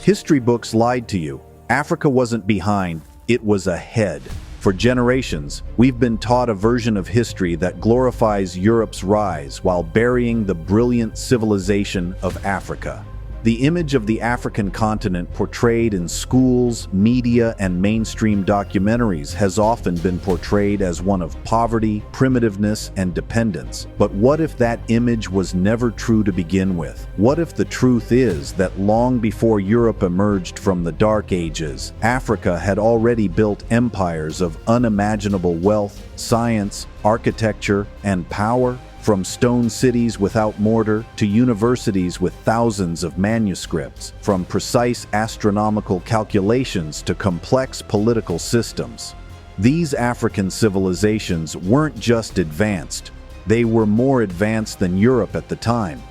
History books lied to you. Africa wasn't behind, it was ahead. For generations, we've been taught a version of history that glorifies Europe's rise while burying the brilliant civilization of Africa. The image of the African continent portrayed in schools, media, and mainstream documentaries has often been portrayed as one of poverty, primitiveness, and dependence. But what if that image was never true to begin with? What if the truth is that long before Europe emerged from the Dark Ages, Africa had already built empires of unimaginable wealth, science, architecture, and power? From stone cities without mortar to universities with thousands of manuscripts, from precise astronomical calculations to complex political systems. These African civilizations weren't just advanced, they were more advanced than Europe at the time.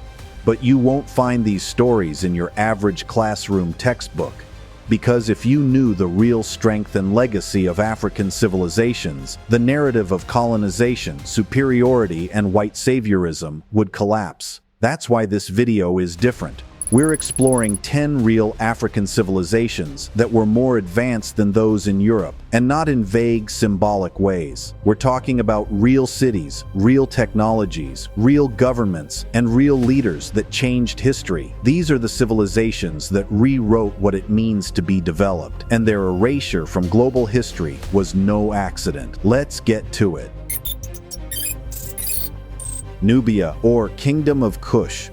But you won't find these stories in your average classroom textbook. Because if you knew the real strength and legacy of African civilizations, the narrative of colonization, superiority, and white saviorism would collapse. That's why this video is different. We're exploring 10 real African civilizations that were more advanced than those in Europe, and not in vague, symbolic ways. We're talking about real cities, real technologies, real governments, and real leaders that changed history. These are the civilizations that rewrote what it means to be developed, and their erasure from global history was no accident. Let's get to it. Nubia, or Kingdom of Kush.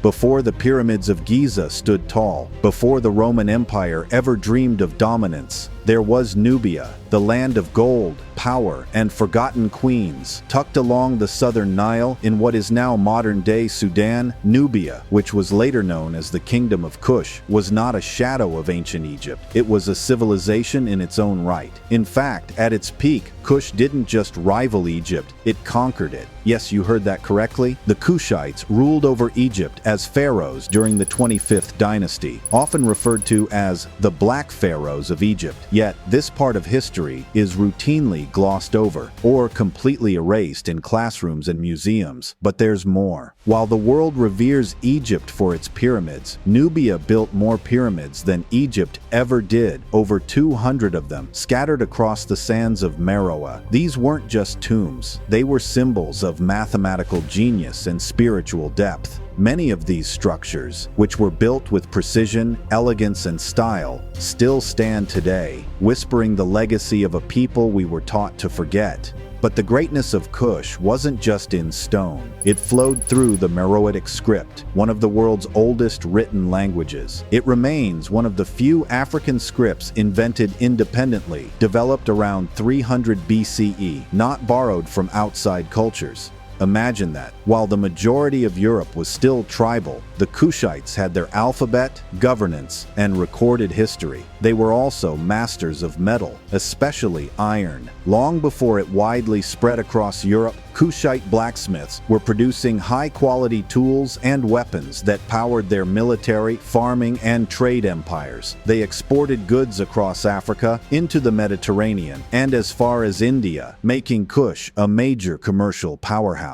Before the pyramids of Giza stood tall, before the Roman Empire ever dreamed of dominance, there was Nubia, the land of gold, power, and forgotten queens. Tucked along the southern Nile in what is now modern-day Sudan, Nubia, which was later known as the Kingdom of Kush, was not a shadow of ancient Egypt. It was a civilization in its own right. In fact, at its peak, Kush didn't just rival Egypt, it conquered it. Yes, you heard that correctly. The Kushites ruled over Egypt as pharaohs during the 25th dynasty, often referred to as the Black Pharaohs of Egypt. Yet, this part of history is routinely glossed over or completely erased in classrooms and museums. But there's more. While the world reveres Egypt for its pyramids, Nubia built more pyramids than Egypt ever did, over 200 of them, scattered across the sands of Meroe. These weren't just tombs, they were symbols of mathematical genius and spiritual depth. Many of these structures, which were built with precision, elegance, and style, still stand today, whispering the legacy of a people we were taught to forget. But the greatness of Kush wasn't just in stone. It flowed through the Meroitic script, one of the world's oldest written languages. It remains one of the few African scripts invented independently, developed around 300 BCE, not borrowed from outside cultures. Imagine that. While the majority of Europe was still tribal, the Kushites had their alphabet, governance, and recorded history. They were also masters of metal, especially iron. Long before it widely spread across Europe, Kushite blacksmiths were producing high-quality tools and weapons that powered their military, farming, and trade empires. They exported goods across Africa, into the Mediterranean, and as far as India, making Kush a major commercial powerhouse.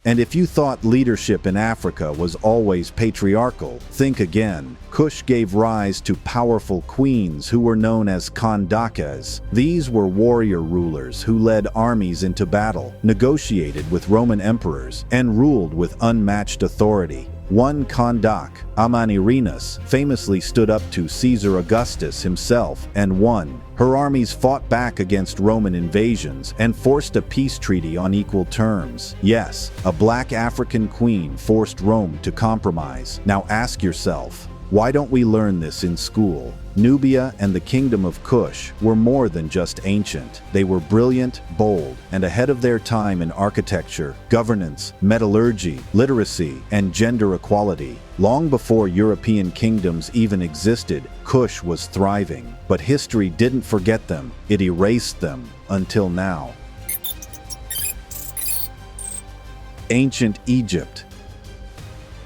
And if you thought leadership in Africa was always patriarchal, think again. Kush gave rise to powerful queens who were known as Kandakas. These were warrior rulers who led armies into battle, negotiated with Roman emperors, and ruled with unmatched authority. One Kandak, Amanirenas, famously stood up to Caesar Augustus himself and won. Her armies fought back against Roman invasions and forced a peace treaty on equal terms. Yes, a black African queen forced Rome to compromise. Now ask yourself, why don't we learn this in school? Nubia and the Kingdom of Kush were more than just ancient. They were brilliant, bold, and ahead of their time in architecture, governance, metallurgy, literacy, and gender equality. Long before European kingdoms even existed, Kush was thriving. But history didn't forget them, it erased them, until now. Ancient Egypt.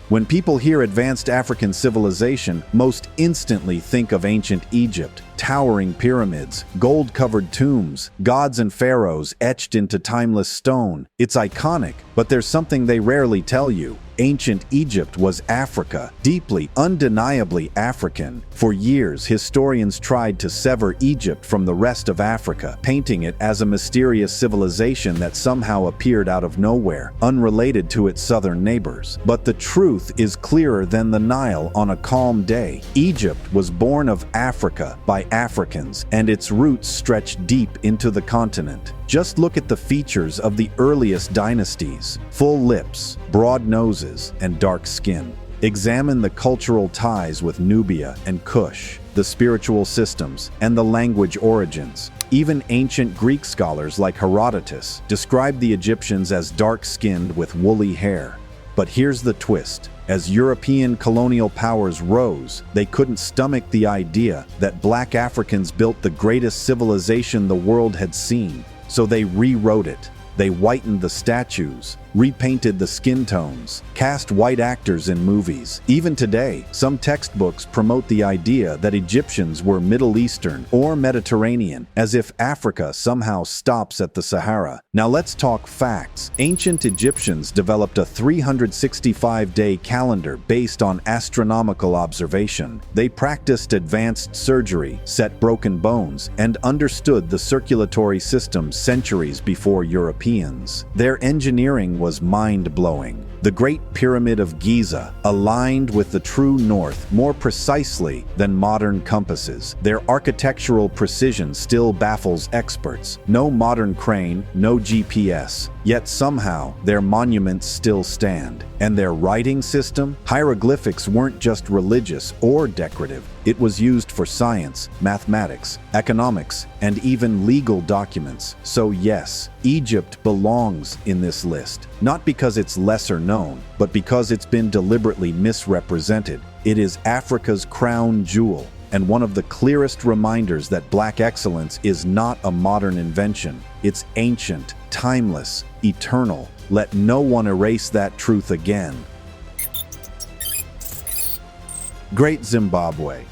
When people hear advanced African civilization, most instantly think of ancient Egypt. Towering pyramids, gold-covered tombs, gods and pharaohs etched into timeless stone. It's iconic, but there's something they rarely tell you. Ancient Egypt was Africa, deeply, undeniably African. For years, historians tried to sever Egypt from the rest of Africa, painting it as a mysterious civilization that somehow appeared out of nowhere, unrelated to its southern neighbors. But the truth is clearer than the Nile on a calm day. Egypt was born of Africa by Africans, and its roots stretch deep into the continent. Just look at the features of the earliest dynasties: full lips, broad noses, and dark skin. Examine the cultural ties with Nubia and Kush, the spiritual systems, and the language origins. Even ancient Greek scholars like Herodotus described the Egyptians as dark-skinned with woolly hair. But here's the twist. As European colonial powers rose, they couldn't stomach the idea that black Africans built the greatest civilization the world had seen. So they rewrote it. They whitened the statues, repainted the skin tones, cast white actors in movies. Even today, some textbooks promote the idea that Egyptians were Middle Eastern or Mediterranean, as if Africa somehow stops at the Sahara. Now let's talk facts. Ancient Egyptians developed a 365-day calendar based on astronomical observation. They practiced advanced surgery, set broken bones, and understood the circulatory system centuries before Europeans. Their engineering was mind-blowing. The Great Pyramid of Giza aligned with the true north more precisely than modern compasses. Their architectural precision still baffles experts. No modern crane, no GPS. Yet somehow, their monuments still stand. And their writing system? Hieroglyphics weren't just religious or decorative. It was used for science, mathematics, economics, and even legal documents. So yes, Egypt belongs in this list. Not because it's lesser known, but because it's been deliberately misrepresented. It is Africa's crown jewel, and one of the clearest reminders that black excellence is not a modern invention. It's ancient, timeless, eternal. Let no one erase that truth again. Great Zimbabwe.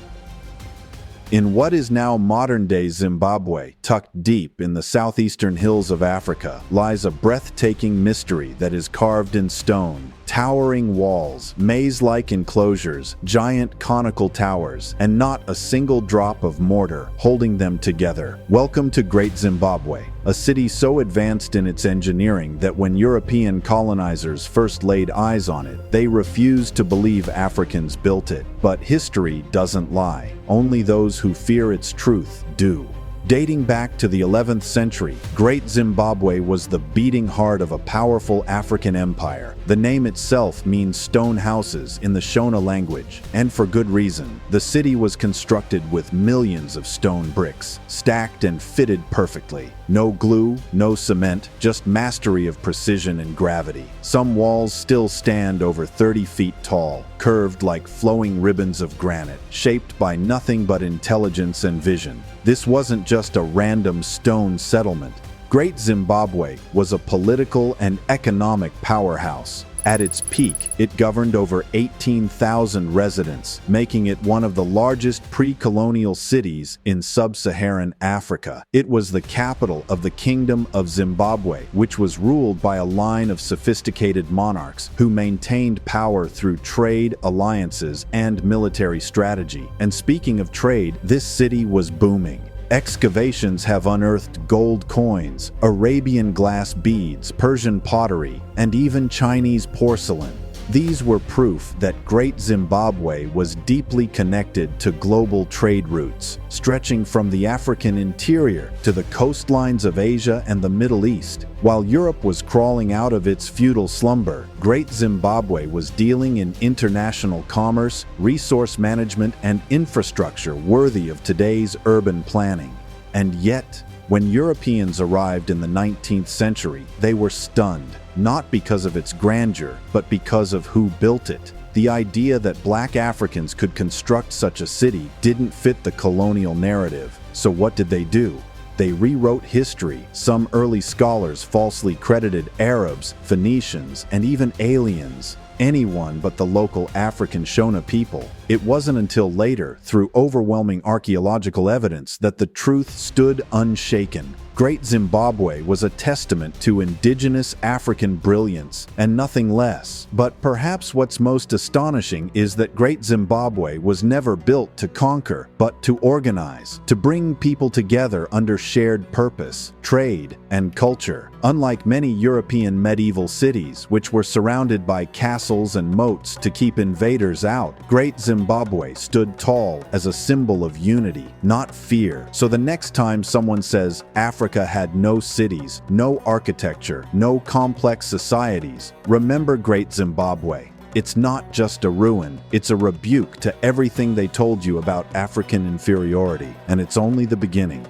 In what is now modern-day Zimbabwe, tucked deep in the southeastern hills of Africa, lies a breathtaking mystery that is carved in stone. Towering walls, maze-like enclosures, giant conical towers, and not a single drop of mortar holding them together. Welcome to Great Zimbabwe, a city so advanced in its engineering that when European colonizers first laid eyes on it, they refused to believe Africans built it. But history doesn't lie. Only those who fear its truth do. Dating back to the 11th century, Great Zimbabwe was the beating heart of a powerful African empire. The name itself means stone houses in the Shona language, and for good reason. The city was constructed with millions of stone bricks, stacked and fitted perfectly. No glue, no cement, just mastery of precision and gravity. Some walls still stand over 30 feet tall, curved like flowing ribbons of granite, shaped by nothing but intelligence and vision. This wasn't just a random stone settlement. Great Zimbabwe was a political and economic powerhouse. At its peak, it governed over 18,000 residents, making it one of the largest pre-colonial cities in sub-Saharan Africa. It was the capital of the Kingdom of Zimbabwe, which was ruled by a line of sophisticated monarchs who maintained power through trade, alliances, and military strategy. And speaking of trade, this city was booming. Excavations have unearthed gold coins, Arabian glass beads, Persian pottery, and even Chinese porcelain. These were proof that Great Zimbabwe was deeply connected to global trade routes, stretching from the African interior to the coastlines of Asia and the Middle East. While Europe was crawling out of its feudal slumber, Great Zimbabwe was dealing in international commerce, resource management, and infrastructure worthy of today's urban planning. And yet, when Europeans arrived in the 19th century, they were stunned, not because of its grandeur, but because of who built it. The idea that black Africans could construct such a city didn't fit the colonial narrative. So what did they do? They rewrote history. Some early scholars falsely credited Arabs, Phoenicians, and even aliens, anyone but the local African Shona people. It wasn't until later, through overwhelming archaeological evidence, that the truth stood unshaken. Great Zimbabwe was a testament to indigenous African brilliance and nothing less. But perhaps what's most astonishing is that Great Zimbabwe was never built to conquer, but to organize, to bring people together under shared purpose, trade, and culture. Unlike many European medieval cities, which were surrounded by castles and moats to keep invaders out, Great Zimbabwe stood tall as a symbol of unity, not fear. So the next time someone says Africa had no cities, no architecture, no complex societies, remember Great Zimbabwe. It's not just a ruin, it's a rebuke to everything they told you about African inferiority, and it's only the beginning.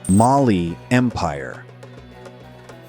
Mali Empire.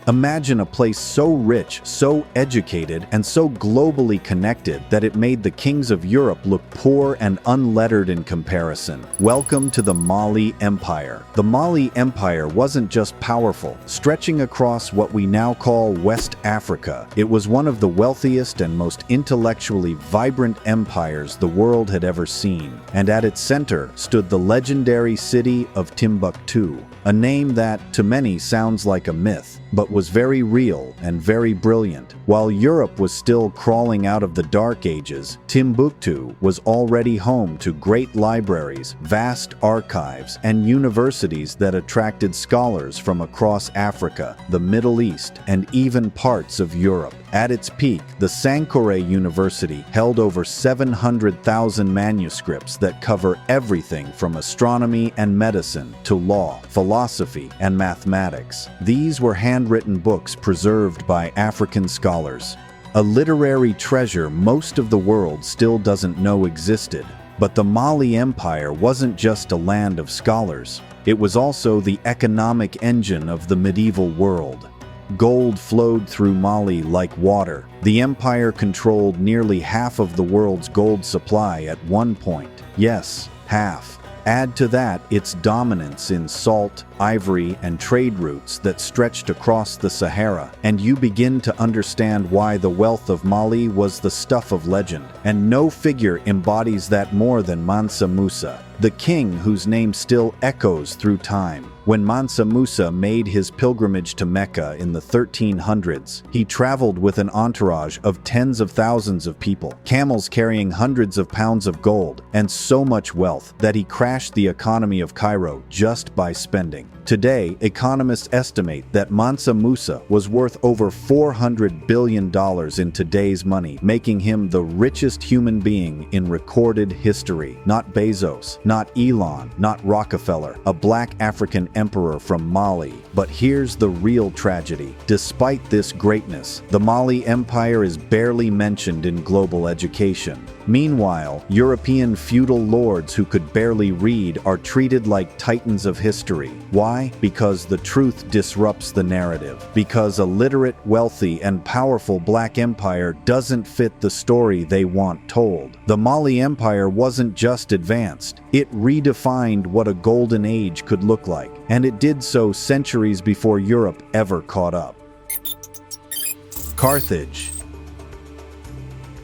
Imagine a place so rich, so educated, and so globally connected that it made the kings of Europe look poor and unlettered in comparison. Welcome to the Mali Empire. The Mali Empire wasn't just powerful, stretching across what we now call West Africa. It was one of the wealthiest and most intellectually vibrant empires the world had ever seen. And at its center stood the legendary city of Timbuktu, a name that, to many, sounds like a myth, but was very real and very brilliant. While Europe was still crawling out of the Dark Ages, Timbuktu was already home to great libraries, vast archives, and universities that attracted scholars from across Africa, the Middle East, and even parts of Europe. At its peak, the Sankore University held over 700,000 manuscripts that cover everything from astronomy and medicine to law, philosophy, and mathematics. These were handwritten books preserved by African scholars, a literary treasure most of the world still doesn't know existed. But the Mali Empire wasn't just a land of scholars. It was also the economic engine of the medieval world. Gold flowed through Mali like water. The empire controlled nearly half of the world's gold supply at one point. Yes, half. Add to that its dominance in salt, ivory, and trade routes that stretched across the Sahara, and you begin to understand why the wealth of Mali was the stuff of legend. And no figure embodies that more than Mansa Musa, the king whose name still echoes through time. When Mansa Musa made his pilgrimage to Mecca in the 1300s, he traveled with an entourage of tens of thousands of people, camels carrying hundreds of pounds of gold, and so much wealth that he crashed the economy of Cairo just by spending. Today, economists estimate that Mansa Musa was worth over $400 billion in today's money, making him the richest human being in recorded history. Not Bezos, not Elon, not Rockefeller, a black African emperor from Mali. But here's the real tragedy. Despite this greatness, the Mali Empire is barely mentioned in global education. Meanwhile, European feudal lords who could barely read are treated like titans of history. Why? Because the truth disrupts the narrative. Because a literate, wealthy, and powerful black empire doesn't fit the story they want told. The Mali Empire wasn't just advanced. It redefined what a golden age could look like. And it did so centuries before Europe ever caught up. Carthage.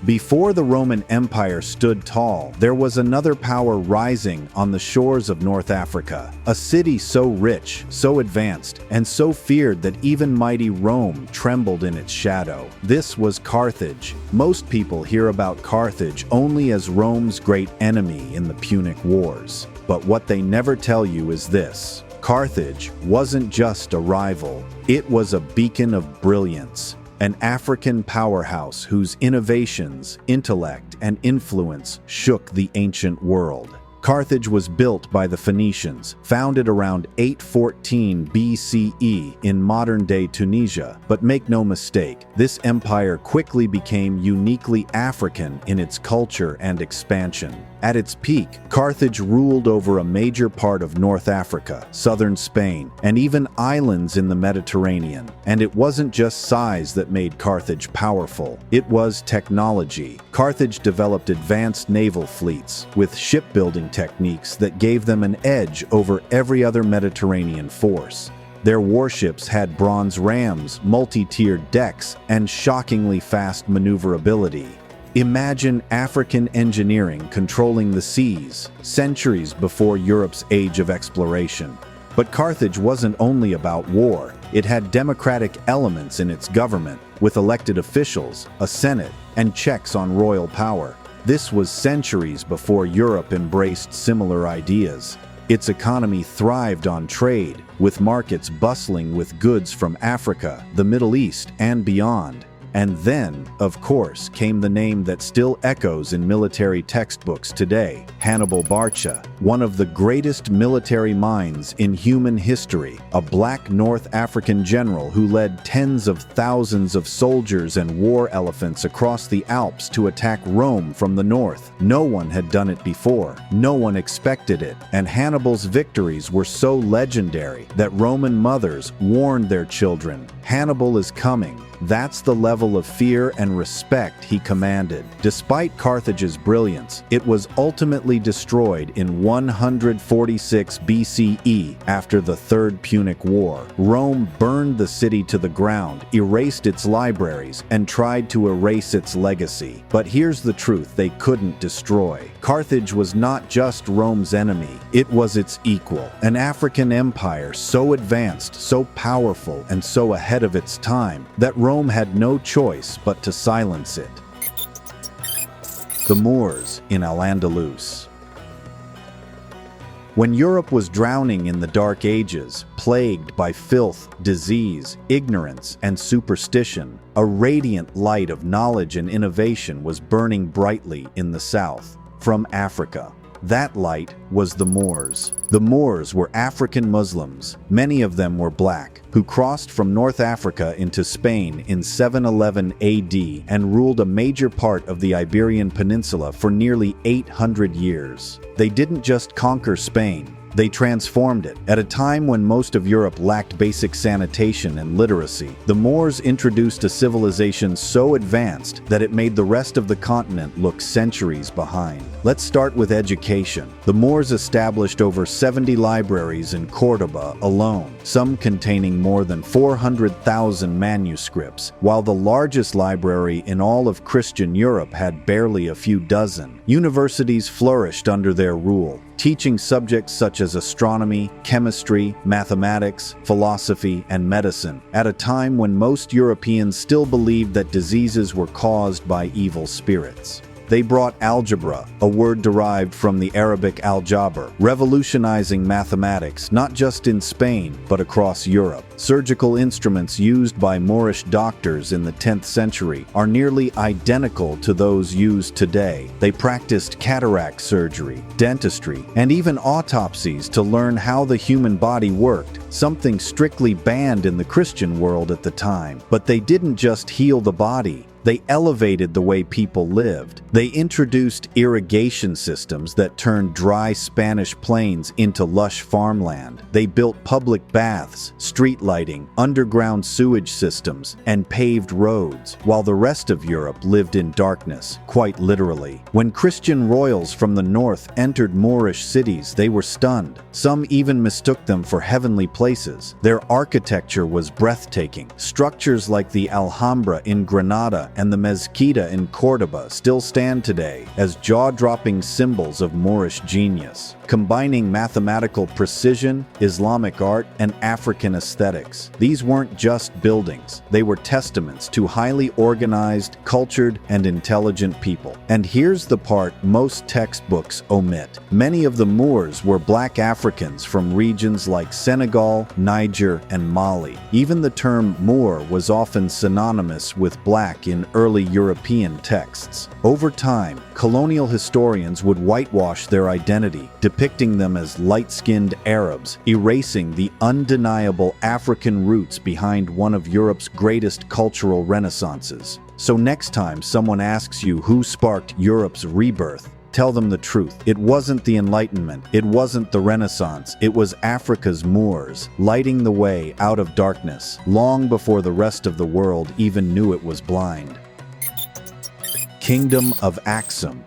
Before the Roman Empire stood tall, there was another power rising on the shores of North Africa. A city so rich, so advanced, and so feared that even mighty Rome trembled in its shadow. This was Carthage. Most people hear about Carthage only as Rome's great enemy in the Punic Wars. But what they never tell you is this: Carthage wasn't just a rival, it was a beacon of brilliance. An African powerhouse whose innovations, intellect, and influence shook the ancient world. Carthage was built by the Phoenicians, founded around 814 BCE in modern-day Tunisia. But make no mistake, this empire quickly became uniquely African in its culture and expansion. At its peak, Carthage ruled over a major part of North Africa, southern Spain, and even islands in the Mediterranean. And it wasn't just size that made Carthage powerful, it was technology. Carthage developed advanced naval fleets, with shipbuilding techniques that gave them an edge over every other Mediterranean force. Their warships had bronze rams, multi-tiered decks, and shockingly fast maneuverability. Imagine African engineering controlling the seas, centuries before Europe's age of exploration. But Carthage wasn't only about war. It had democratic elements in its government, with elected officials, a senate, and checks on royal power. This was centuries before Europe embraced similar ideas. Its economy thrived on trade, with markets bustling with goods from Africa, the Middle East, and beyond. And then, of course, came the name that still echoes in military textbooks today, Hannibal Barca, one of the greatest military minds in human history, a black North African general who led tens of thousands of soldiers and war elephants across the Alps to attack Rome from the north. No one had done it before, no one expected it, and Hannibal's victories were so legendary that Roman mothers warned their children, "Hannibal is coming." That's the level of fear and respect he commanded. Despite Carthage's brilliance, it was ultimately destroyed in 146 BCE after the Third Punic War. Rome burned the city to the ground, erased its libraries, and tried to erase its legacy. But here's the truth they couldn't destroy. Carthage was not just Rome's enemy, it was its equal. An African empire so advanced, so powerful, and so ahead of its time that Rome had no choice but to silence it. The Moors in Al-Andalus. When Europe was drowning in the Dark Ages, plagued by filth, disease, ignorance, and superstition, a radiant light of knowledge and innovation was burning brightly in the south, from Africa. That light was the Moors. The Moors were African Muslims, many of them were black, who crossed from North Africa into Spain in 711 AD and ruled a major part of the Iberian Peninsula for nearly 800 years. They didn't just conquer Spain, they transformed it. At a time when most of Europe lacked basic sanitation and literacy, the Moors introduced a civilization so advanced that it made the rest of the continent look centuries behind. Let's start with education. The Moors established over 70 libraries in Córdoba alone, some containing more than 400,000 manuscripts, while the largest library in all of Christian Europe had barely a few dozen. Universities flourished under their rule, teaching subjects such as astronomy, chemistry, mathematics, philosophy, and medicine, at a time when most Europeans still believed that diseases were caused by evil spirits. They brought algebra, a word derived from the Arabic al-jabr, revolutionizing mathematics not just in Spain, but across Europe. Surgical instruments used by Moorish doctors in the 10th century are nearly identical to those used today. They practiced cataract surgery, dentistry, and even autopsies to learn how the human body worked, something strictly banned in the Christian world at the time. But they didn't just heal the body. They elevated the way people lived. They introduced irrigation systems that turned dry Spanish plains into lush farmland. They built public baths, street lighting, underground sewage systems, and paved roads, while the rest of Europe lived in darkness, quite literally. When Christian royals from the north entered Moorish cities, they were stunned. Some even mistook them for heavenly places. Their architecture was breathtaking. Structures like the Alhambra in Granada and the Mezquita in Córdoba still stand today as jaw-dropping symbols of Moorish genius, combining mathematical precision, Islamic art, and African aesthetics. These weren't just buildings, they were testaments to highly organized, cultured, and intelligent people. And here's the part most textbooks omit. Many of the Moors were black Africans from regions like Senegal, Niger, and Mali. Even the term Moor was often synonymous with black in early European texts. Over time, colonial historians would whitewash their identity, depicting them as light-skinned Arabs, erasing the undeniable African roots behind one of Europe's greatest cultural renaissances. So next time someone asks you who sparked Europe's rebirth, tell them the truth. It wasn't the Enlightenment, it wasn't the Renaissance, it was Africa's Moors, lighting the way out of darkness, long before the rest of the world even knew it was blind. Kingdom of Axum.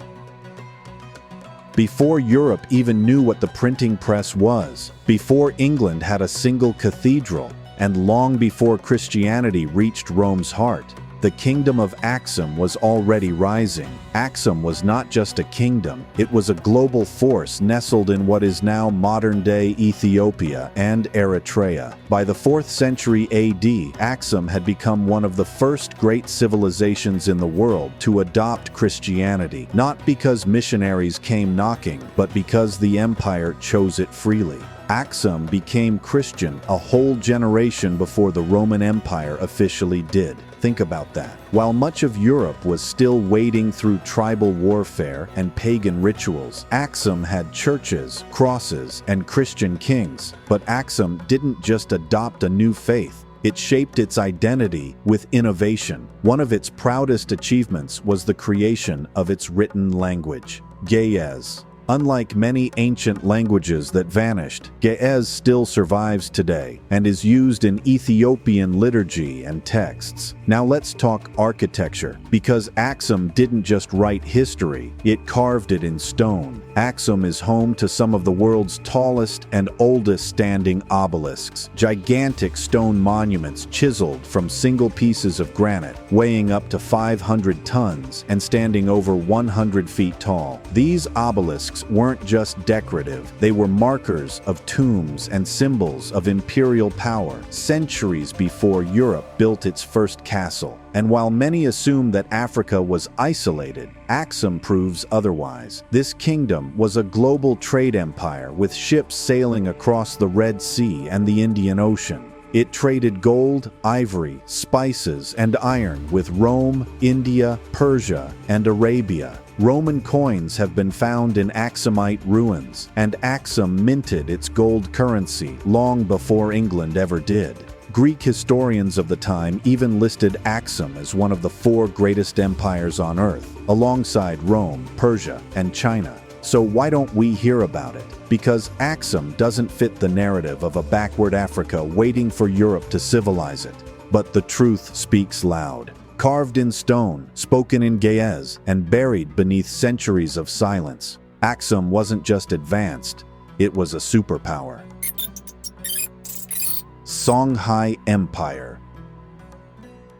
Before Europe even knew what the printing press was, before England had a single cathedral, and long before Christianity reached Rome's heart, The kingdom of Axum was already rising. Axum was not just a kingdom, it was a global force nestled in what is now modern-day Ethiopia and Eritrea. By the 4th century AD, Axum had become one of the first great civilizations in the world to adopt Christianity, not because missionaries came knocking, but because the empire chose it freely. Axum became Christian a whole generation before the Roman Empire officially did. Think about that. While much of Europe was still wading through tribal warfare and pagan rituals, Axum had churches, crosses, and Christian kings. But Axum didn't just adopt a new faith. It shaped its identity with innovation. One of its proudest achievements was the creation of its written language, Ge'ez. Unlike many ancient languages that vanished, Ge'ez still survives today and is used in Ethiopian liturgy and texts. Now let's talk architecture, because Axum didn't just write history, it carved it in stone. Axum is home to some of the world's tallest and oldest standing obelisks, gigantic stone monuments chiseled from single pieces of granite, weighing up to 500 tons and standing over 100 feet tall. These obelisks weren't just decorative, they were markers of tombs and symbols of imperial power, centuries before Europe built its first castle. And while many assume that Africa was isolated, Axum proves otherwise. This kingdom was a global trade empire with ships sailing across the Red Sea and the Indian Ocean. It traded gold, ivory, spices, and iron with Rome, India, Persia, and Arabia. Roman coins have been found in Axumite ruins, and Axum minted its gold currency long before England ever did. Greek historians of the time even listed Axum as one of the 4 greatest empires on Earth, alongside Rome, Persia, and China. So why don't we hear about it? Because Axum doesn't fit the narrative of a backward Africa waiting for Europe to civilize it. But the truth speaks loud. Carved in stone, spoken in Ge'ez, and buried beneath centuries of silence, Axum wasn't just advanced, it was a superpower. Songhai Empire.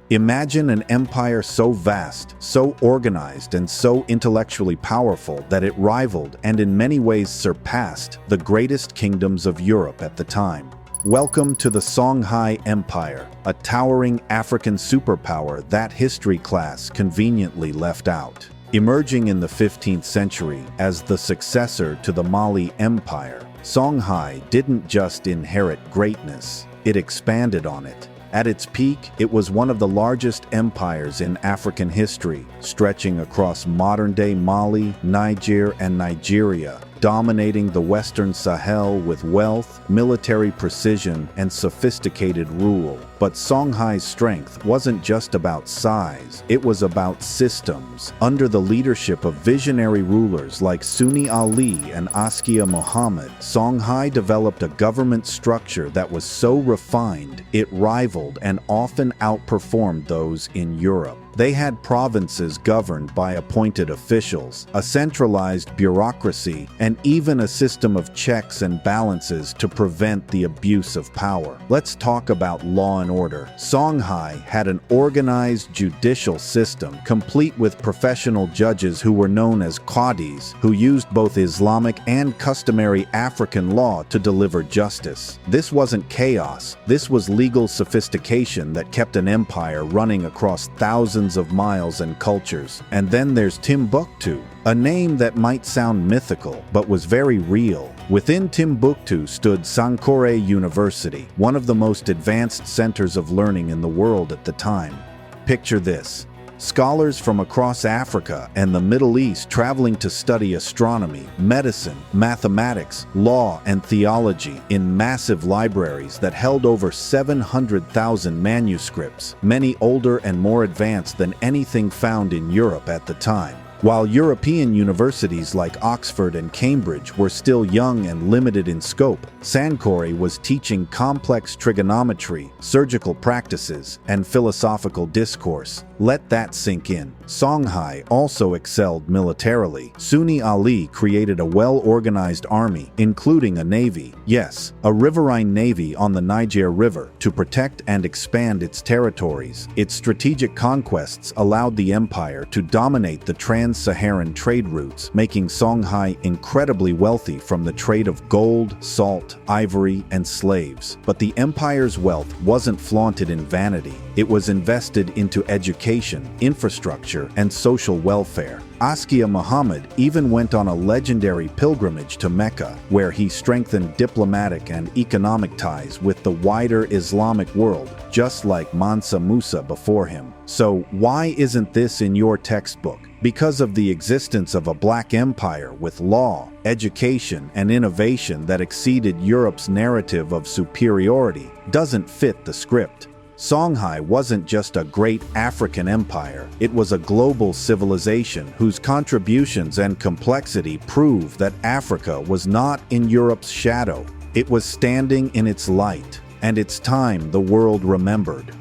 Imagine an empire so vast, so organized, and so intellectually powerful that it rivaled and in many ways surpassed the greatest kingdoms of Europe at the time. Welcome to the Songhai Empire, a towering African superpower that history class conveniently left out. Emerging in the 15th century as the successor to the Mali Empire, Songhai didn't just inherit greatness, it expanded on it. At its peak, it was one of the largest empires in African history, stretching across modern-day Mali, Niger, and Nigeria, dominating the Western Sahel with wealth, military precision, and sophisticated rule. But Songhai's strength wasn't just about size, it was about systems. Under the leadership of visionary rulers like Sunni Ali and Askia Muhammad, Songhai developed a government structure that was so refined, it rivaled and often outperformed those in Europe. They had provinces governed by appointed officials, a centralized bureaucracy, and even a system of checks and balances to prevent the abuse of power. Let's talk about law and order. Songhai had an organized judicial system, complete with professional judges who were known as qadis, who used both Islamic and customary African law to deliver justice. This wasn't chaos, this was legal sophistication that kept an empire running across thousands of miles and cultures. And then there's Timbuktu, a name that might sound mythical, but was very real. Within Timbuktu stood Sankore University, one of the most advanced centers of learning in the world at the time. Picture this. Scholars from across Africa and the Middle East traveling to study astronomy, medicine, mathematics, law, and theology in massive libraries that held over 700,000 manuscripts, many older and more advanced than anything found in Europe at the time. While European universities like Oxford and Cambridge were still young and limited in scope, Sankore was teaching complex trigonometry, surgical practices, and philosophical discourse. Let that sink in. Songhai also excelled militarily. Sunni Ali created a well-organized army, including a navy. Yes, a riverine navy on the Niger River to protect and expand its territories. Its strategic conquests allowed the empire to dominate the trans-Saharan trade routes, making Songhai incredibly wealthy from the trade of gold, salt, ivory, and slaves. But the empire's wealth wasn't flaunted in vanity. It was invested into education, infrastructure, and social welfare. Askia Muhammad even went on a legendary pilgrimage to Mecca, where he strengthened diplomatic and economic ties with the wider Islamic world, just like Mansa Musa before him. So why isn't this in your textbook? Because of the existence of a black empire with law, education, and innovation that exceeded Europe's narrative of superiority doesn't fit the script. Songhai wasn't just a great African empire, it was a global civilization whose contributions and complexity prove that Africa was not in Europe's shadow. It was standing in its light, and its time the world remembered.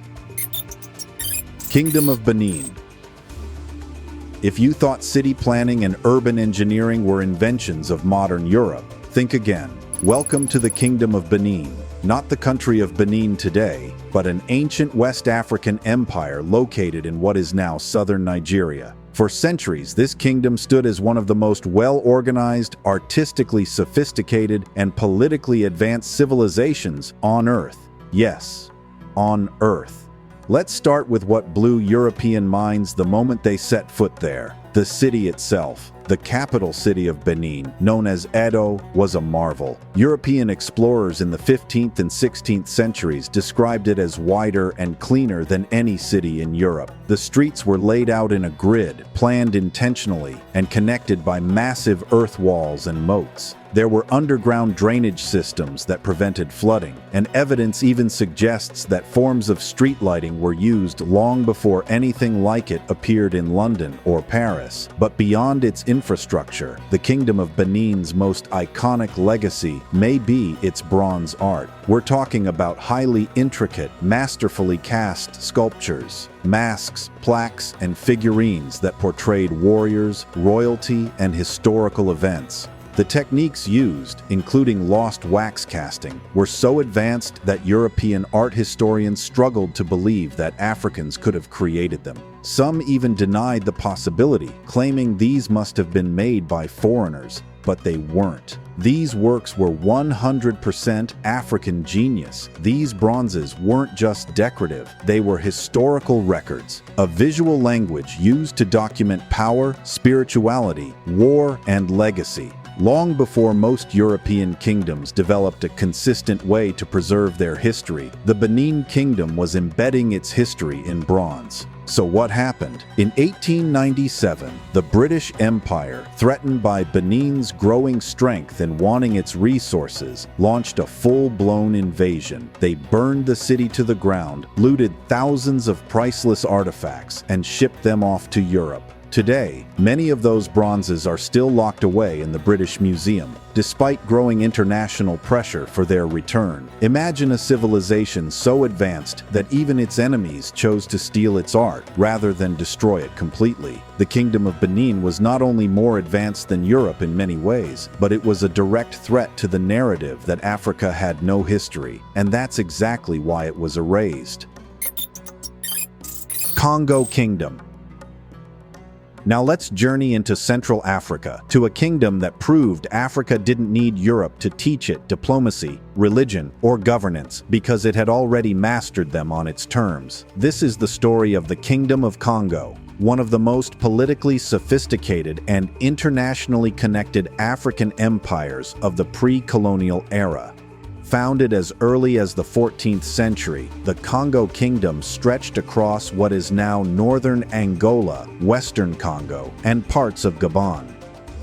Kingdom of Benin. If you thought city planning and urban engineering were inventions of modern Europe, think again. Welcome to the Kingdom of Benin. Not the country of Benin today, but an ancient West African empire located in what is now southern Nigeria. For centuries, this kingdom stood as one of the most well-organized, artistically sophisticated, and politically advanced civilizations on Earth. Yes, on Earth. Let's start with what blew European minds the moment they set foot there. The city itself. The capital city of Benin, known as Edo, was a marvel. European explorers in the 15th and 16th centuries described it as wider and cleaner than any city in Europe. The streets were laid out in a grid, planned intentionally, and connected by massive earth walls and moats. There were underground drainage systems that prevented flooding, and evidence even suggests that forms of street lighting were used long before anything like it appeared in London or Paris. But beyond its infrastructure, the Kingdom of Benin's most iconic legacy may be its bronze art. We're talking about highly intricate, masterfully cast sculptures, masks, plaques, and figurines that portrayed warriors, royalty, and historical events. The techniques used, including lost wax casting, were so advanced that European art historians struggled to believe that Africans could have created them. Some even denied the possibility, claiming these must have been made by foreigners, but they weren't. These works were 100% African genius. These bronzes weren't just decorative, they were historical records, a visual language used to document power, spirituality, war, and legacy. Long before most European kingdoms developed a consistent way to preserve their history, the Benin Kingdom was embedding its history in bronze. So what happened? In 1897, the British Empire, threatened by Benin's growing strength and wanting its resources, launched a full-blown invasion. They burned the city to the ground, looted thousands of priceless artifacts, and shipped them off to Europe. Today, many of those bronzes are still locked away in the British Museum, despite growing international pressure for their return. Imagine a civilization so advanced that even its enemies chose to steal its art rather than destroy it completely. The Kingdom of Benin was not only more advanced than Europe in many ways, but it was a direct threat to the narrative that Africa had no history, and that's exactly why it was erased. Congo Kingdom. Now let's journey into Central Africa, to a kingdom that proved Africa didn't need Europe to teach it diplomacy, religion, or governance, because it had already mastered them on its terms. This is the story of the Kingdom of Congo, one of the most politically sophisticated and internationally connected African empires of the pre-colonial era. Founded as early as the 14th century, the Congo Kingdom stretched across what is now northern Angola, western Congo, and parts of Gabon.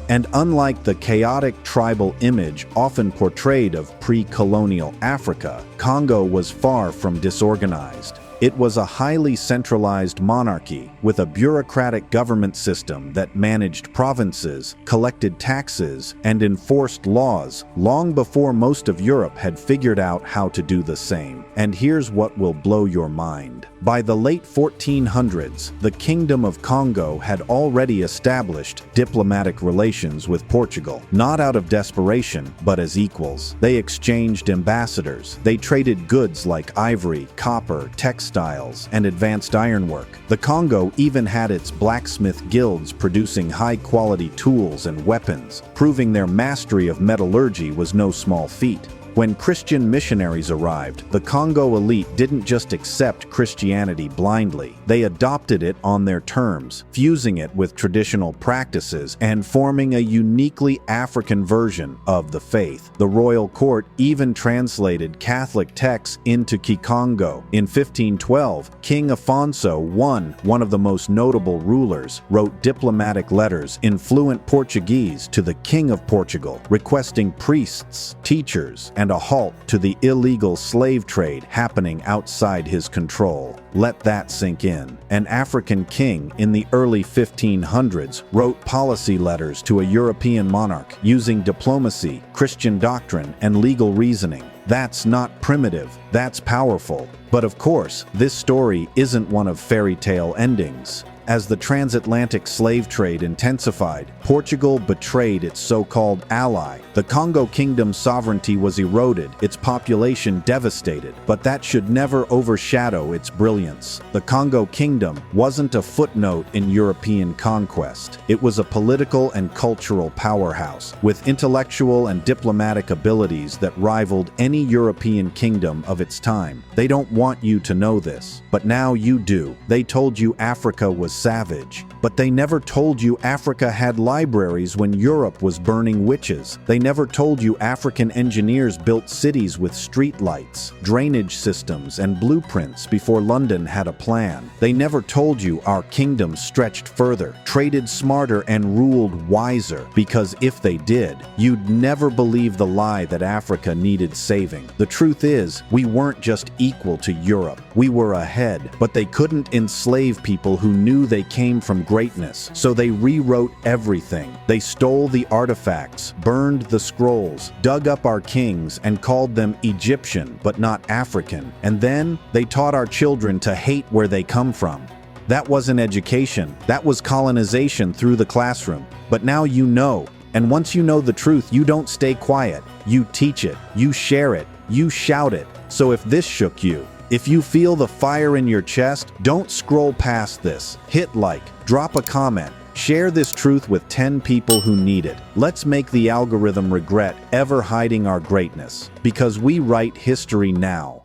And unlike the chaotic tribal image often portrayed of pre-colonial Africa, Congo was far from disorganized. It was a highly centralized monarchy with a bureaucratic government system that managed provinces, collected taxes, and enforced laws long before most of Europe had figured out how to do the same. And here's what will blow your mind. By the late 1400s, the Kingdom of Congo had already established diplomatic relations with Portugal, not out of desperation, but as equals. They exchanged ambassadors. They traded goods like ivory, copper, textiles, and advanced ironwork. The Congo even had its blacksmith guilds producing high-quality tools and weapons, proving their mastery of metallurgy was no small feat. When Christian missionaries arrived, the Congo elite didn't just accept Christianity blindly. They adopted it on their terms, fusing it with traditional practices and forming a uniquely African version of the faith. The royal court even translated Catholic texts into Kikongo. In 1512, King Afonso I, one of the most notable rulers, wrote diplomatic letters in fluent Portuguese to the King of Portugal, requesting priests, teachers, and a halt to the illegal slave trade happening outside his control. Let that sink in. An African king in the early 1500s wrote policy letters to a European monarch using diplomacy, Christian doctrine, and legal reasoning. That's not primitive, that's powerful. But of course, this story isn't one of fairy tale endings. As the transatlantic slave trade intensified, Portugal betrayed its so-called ally. The Congo Kingdom's sovereignty was eroded, its population devastated, but that should never overshadow its brilliance. The Congo Kingdom wasn't a footnote in European conquest. It was a political and cultural powerhouse, with intellectual and diplomatic abilities that rivaled any European kingdom of its time. They don't want you to know this, but now you do. They told you Africa was savage, but they never told you Africa had libraries when Europe was burning witches. They never told you African engineers built cities with street lights, drainage systems, and blueprints before London had a plan. They never told you our kingdom stretched further, traded smarter, and ruled wiser, because if they did, you'd never believe the lie that Africa needed saving. The truth is, we weren't just equal to Europe. We were ahead, but they couldn't enslave people who knew they came from greatness, so they rewrote everything. They stole the artifacts, burned the scrolls, dug up our kings, and called them Egyptian, but not African. And then they taught our children to hate where they come from. That wasn't education, that was colonization through the classroom. But now you know, and once you know the truth, you don't stay quiet. You teach it, you share it, you shout it. So if this shook you, if you feel the fire in your chest, don't scroll past this. Hit like, drop a comment, share this truth with 10 people who need it. Let's make the algorithm regret ever hiding our greatness, because we write history now.